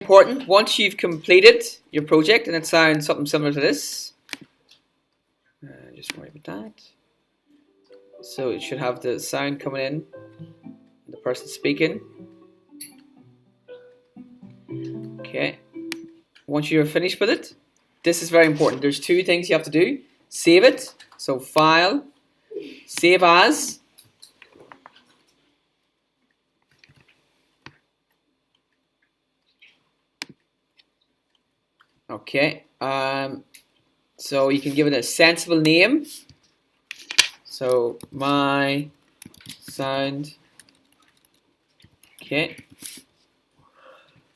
important, once you've completed your project, and it sounds something similar to this, just worry about that. So it should have the sound coming in, the person speaking. Okay. Once you're finished with it, this is very important. There's two things you have to do. Save it. So File, Save As. Okay. So you can give it a sensible name. So My Sound. Okay.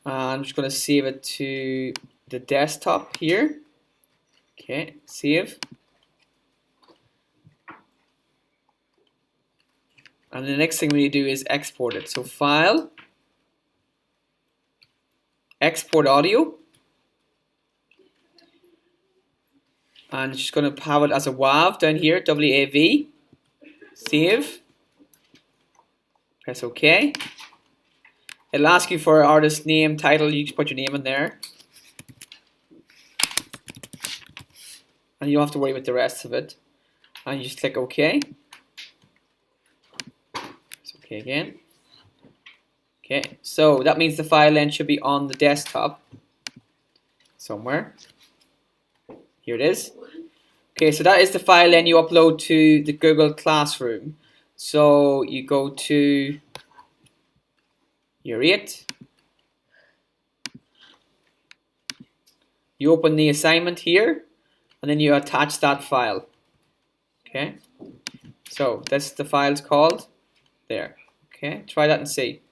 I'm just going to save it to the desktop here. Okay, save. And the next thing we need to do is export it. So File, Export Audio. And it's just going to have it as a WAV down here, WAV. Save. Press OK. It'll ask you for artist name, title. You just put your name in there. And you don't have to worry about the rest of it. And you just click OK. It's OK again. Okay, so that means the file then should be on the desktop somewhere. Here it is. Okay, so that is the file then you upload to the Google Classroom. So you go to your 8. You open the assignment here, and then you attach that file. Okay, so that's the file's called there. Okay, try that and see.